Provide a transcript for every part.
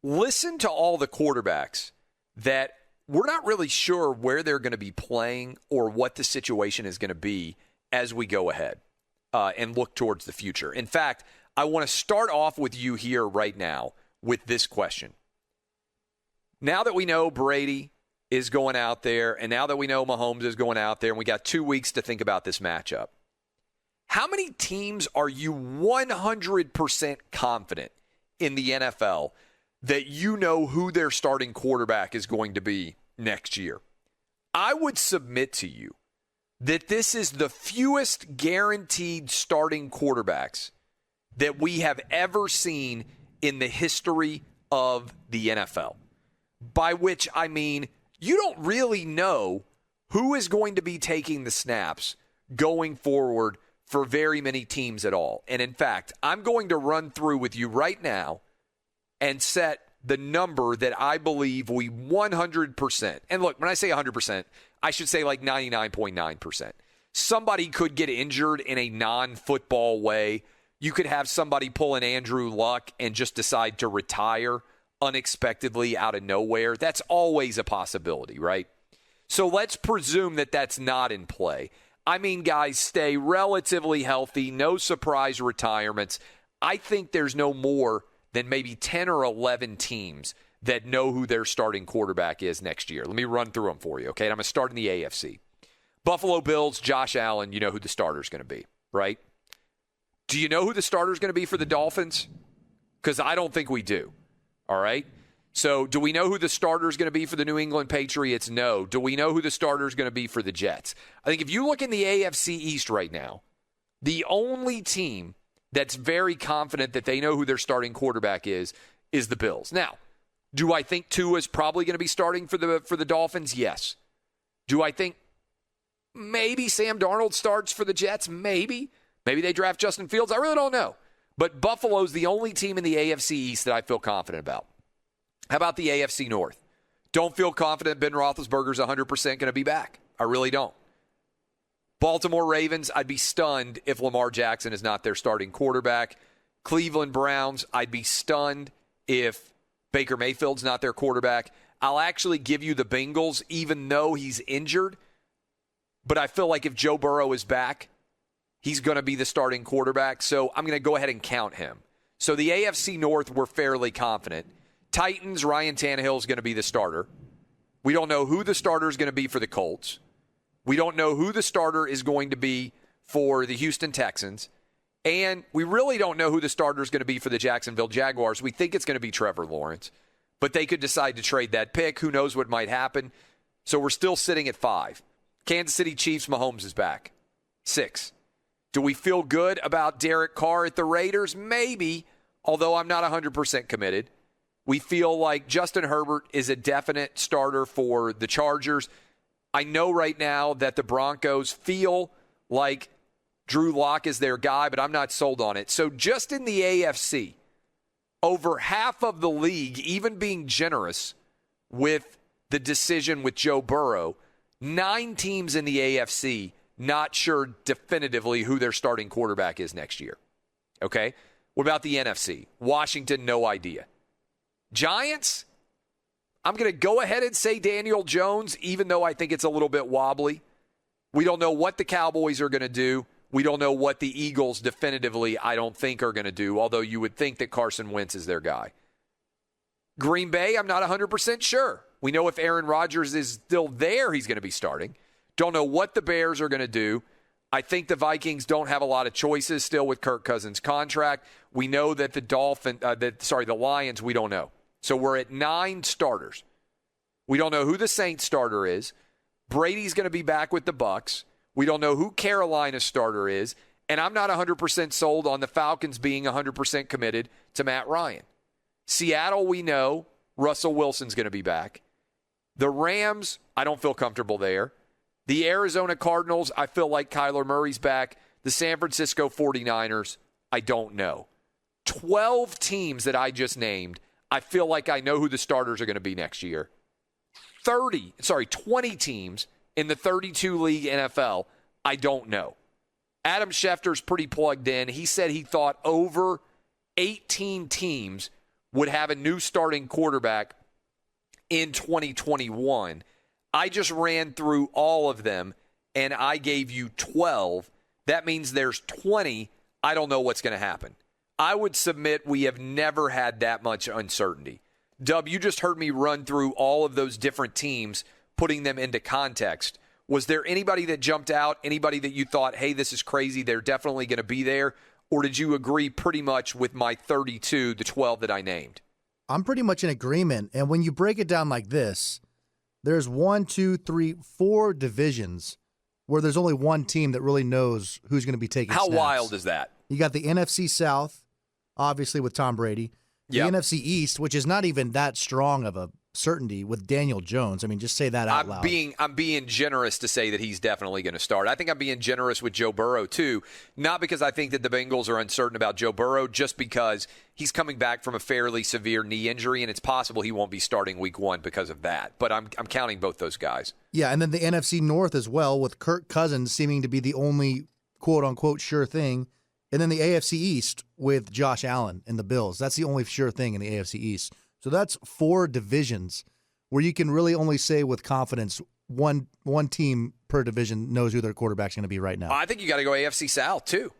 listen to all the quarterbacks that we're not really sure where they're going to be playing or what the situation is going to be as we go ahead and look towards the future. In fact, I want to start off with you here right now with this question. Now that we know Brady is going out there, and now that we know Mahomes is going out there, and we got 2 weeks to think about this matchup, how many teams are you 100% confident in the NFL that you know who their starting quarterback is going to be next year? I would submit to you that this is the fewest guaranteed starting quarterbacks that we have ever seen in the history of the NFL. By which I mean, you don't really know who is going to be taking the snaps going forward for very many teams at all. And in fact, I'm going to run through with you right now and set the number that I believe we 100%. And look, when I say 100%, I should say like 99.9%. Somebody could get injured in a non-football way. You could have somebody pull an Andrew Luck and just decide to retire unexpectedly out of nowhere. That's always a possibility, right? So let's presume that that's not in play. I mean, guys, stay relatively healthy, no surprise retirements. I think there's no more than maybe 10 or 11 teams that know who their starting quarterback is next year. Let me run through them for you, okay? And I'm going to start in the AFC. Buffalo Bills, Josh Allen, you know who the starter's going to be, right? Do you know who the starter's going to be for the Dolphins? Because I don't think we do. All right? So do we know who the starter is going to be for the New England Patriots? No. Do we know who the starter is going to be for the Jets? I think if you look in the AFC East right now, the only team that's very confident that they know who their starting quarterback is the Bills. Now, do I think Tua is probably going to be starting for the Dolphins? Yes. Do I think maybe Sam Darnold starts for the Jets? Maybe. Maybe they draft Justin Fields. I really don't know. But Buffalo's the only team in the AFC East that I feel confident about. How about the AFC North? Don't feel confident Ben Roethlisberger's 100% going to be back. I really don't. Baltimore Ravens, I'd be stunned if Lamar Jackson is not their starting quarterback. Cleveland Browns, I'd be stunned if Baker Mayfield's not their quarterback. I'll actually give you the Bengals, even though he's injured. But I feel like if Joe Burrow is back, he's going to be the starting quarterback, so I'm going to go ahead and count him. So the AFC North, we're fairly confident. Titans, Ryan Tannehill is going to be the starter. We don't know who the starter is going to be for the Colts. We don't know who the starter is going to be for the Houston Texans. And we really don't know who the starter is going to be for the Jacksonville Jaguars. We think it's going to be Trevor Lawrence. But they could decide to trade that pick. Who knows what might happen. So we're still sitting at 5. Kansas City Chiefs, Mahomes is back. 6. Do we feel good about Derek Carr at the Raiders? Maybe, although I'm not 100% committed. We feel like Justin Herbert is a definite starter for the Chargers. I know right now that the Broncos feel like Drew Lock is their guy, but I'm not sold on it. So just in the AFC, over half of the league, even being generous with the decision with Joe Burrow, 9 teams in the AFC not sure definitively who their starting quarterback is next year. Okay? What about the NFC? Washington, no idea. Giants, I'm going to go ahead and say Daniel Jones, even though I think it's a little bit wobbly. We don't know what the Cowboys are going to do. We don't know what the Eagles definitively, I don't think, are going to do, although you would think that Carson Wentz is their guy. Green Bay, I'm not 100% sure. We know if Aaron Rodgers is still there, he's going to be starting. Don't know what the Bears are going to do. I think the Vikings don't have a lot of choices still with Kirk Cousins' contract. We know that the Lions, we don't know. So we're at 9 starters. We don't know who the Saints starter is. Brady's going to be back with the Bucs. We don't know who Carolina's starter is. And I'm not 100% sold on the Falcons being 100% committed to Matt Ryan. Seattle, we know Russell Wilson's going to be back. The Rams, I don't feel comfortable there. The Arizona Cardinals, I feel like Kyler Murray's back. The San Francisco 49ers, I don't know. 12 teams that I just named, I feel like I know who the starters are going to be next year. 20 teams in the 32 league NFL, I don't know. Adam Schefter's pretty plugged in. He said he thought over 18 teams would have a new starting quarterback in 2021. I just ran through all of them, and I gave you 12. That means there's 20. I don't know what's going to happen. I would submit we have never had that much uncertainty. Dub, you just heard me run through all of those different teams, putting them into context. Was there anybody that jumped out, anybody that you thought, hey, this is crazy, they're definitely going to be there? Or did you agree pretty much with my 32, the 12 that I named? I'm pretty much in agreement. And when you break it down like this, there's 1, 2, 3, 4 divisions where there's only one team that really knows who's going to be taking snaps. How wild is that? You got the NFC South, obviously with Tom Brady. The NFC East, which is not even that strong of a certainty with Daniel Jones. I mean, just say that out loud. I'm being generous to say that he's definitely going to start. I think I'm being generous with Joe Burrow, too. Not because I think that the Bengals are uncertain about Joe Burrow, just because he's coming back from a fairly severe knee injury, and it's possible he won't be starting week 1 because of that. But I'm counting both those guys. Yeah, and then the NFC North as well, with Kirk Cousins seeming to be the only quote-unquote sure thing. And then the AFC East with Josh Allen and the Bills. That's the only sure thing in the AFC East. So that's 4 divisions where you can really only say with confidence one team per division knows who their quarterback's going to be right now. I think you got to go AFC South, too.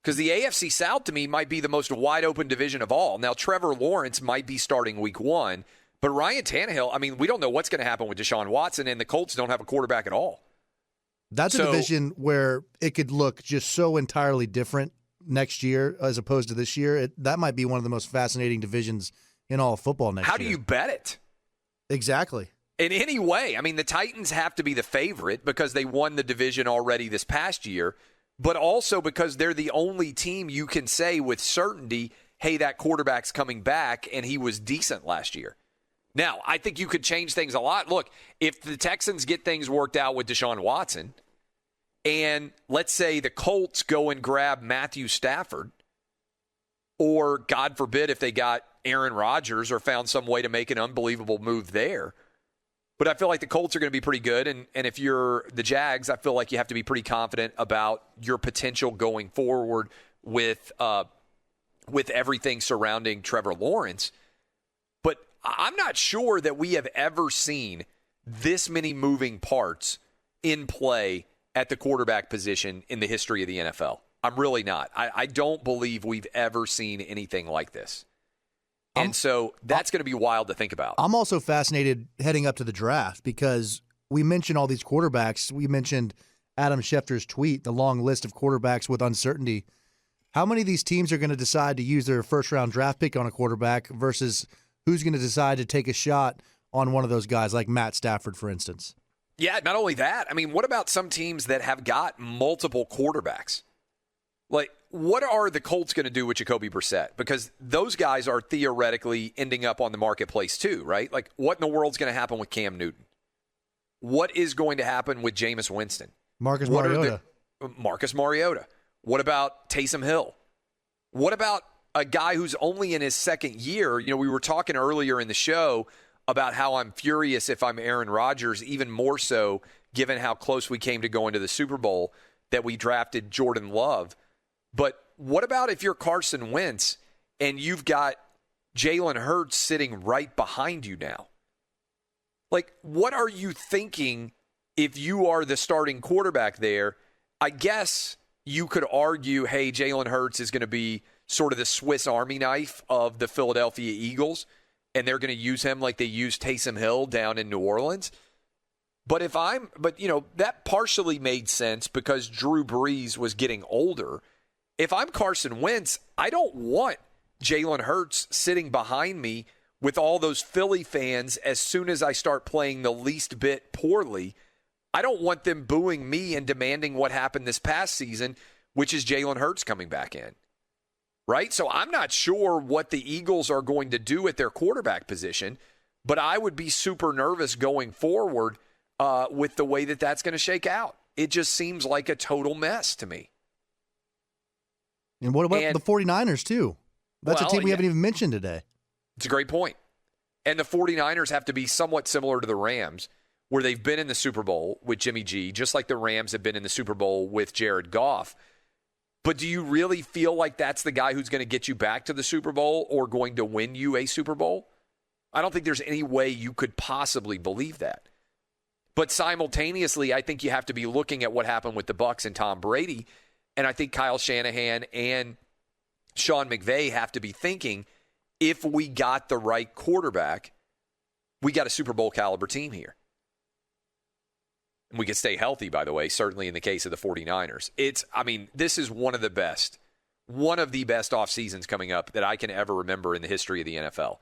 Because the AFC South, to me, might be the most wide-open division of all. Now, Trevor Lawrence might be starting week 1, but Ryan Tannehill, I mean, we don't know what's going to happen with Deshaun Watson, and the Colts don't have a quarterback at all. That's a division where it could look just so entirely different next year as opposed to this year. That might be one of the most fascinating divisions in all of football next year. How do you bet it? Exactly. In any way. I mean, the Titans have to be the favorite because they won the division already this past year, but also because they're the only team you can say with certainty, hey, that quarterback's coming back, and he was decent last year. Now, I think you could change things a lot. Look, if the Texans get things worked out with Deshaun Watson, and let's say the Colts go and grab Matthew Stafford, or God forbid if they got Aaron Rodgers or found some way to make an unbelievable move there. But I feel like the Colts are going to be pretty good. And if you're the Jags, I feel like you have to be pretty confident about your potential going forward with everything surrounding Trevor Lawrence. But I'm not sure that we have ever seen this many moving parts in play at the quarterback position in the history of the NFL. I'm really not. I don't believe we've ever seen anything like this. And so that's going to be wild to think about. I'm also fascinated heading up to the draft because we mentioned all these quarterbacks. We mentioned Adam Schefter's tweet, the long list of quarterbacks with uncertainty. How many of these teams are going to decide to use their first-round draft pick on a quarterback versus who's going to decide to take a shot on one of those guys, like Matt Stafford, for instance? Yeah, not only that. I mean, what about some teams that have got multiple quarterbacks? Like, what are the Colts going to do with Jacoby Brissett? Because those guys are theoretically ending up on the marketplace too, right? Like, what in the world's going to happen with Cam Newton? What is going to happen with Jameis Winston? Marcus Mariota. What about Taysom Hill? What about a guy who's only in his second year? You know, we were talking earlier in the show about how I'm furious if I'm Aaron Rodgers, even more so given how close we came to going to the Super Bowl, that we drafted Jordan Love. But what about if you're Carson Wentz and you've got Jalen Hurts sitting right behind you now? Like, what are you thinking if you are the starting quarterback there? I guess you could argue, hey, Jalen Hurts is going to be sort of the Swiss Army knife of the Philadelphia Eagles, and they're going to use him like they used Taysom Hill down in New Orleans. But that partially made sense because Drew Brees was getting older. If I'm Carson Wentz, I don't want Jalen Hurts sitting behind me with all those Philly fans as soon as I start playing the least bit poorly. I don't want them booing me and demanding what happened this past season, which is Jalen Hurts coming back in. Right? So I'm not sure what the Eagles are going to do at their quarterback position, but I would be super nervous going forward with the way that that's going to shake out. It just seems like a total mess to me. And what about the 49ers, too? That's a team we haven't even mentioned today. It's a great point. And the 49ers have to be somewhat similar to the Rams, where they've been in the Super Bowl with Jimmy G, just like the Rams have been in the Super Bowl with Jared Goff. But do you really feel like that's the guy who's going to get you back to the Super Bowl or going to win you a Super Bowl? I don't think there's any way you could possibly believe that. But simultaneously, I think you have to be looking at what happened with the Bucs and Tom Brady. And I think Kyle Shanahan and Sean McVay have to be thinking, if we got the right quarterback, we got a Super Bowl caliber team here. And we could stay healthy, by the way, certainly in the case of the 49ers. This is one of the best off seasons coming up that I can ever remember in the history of the NFL.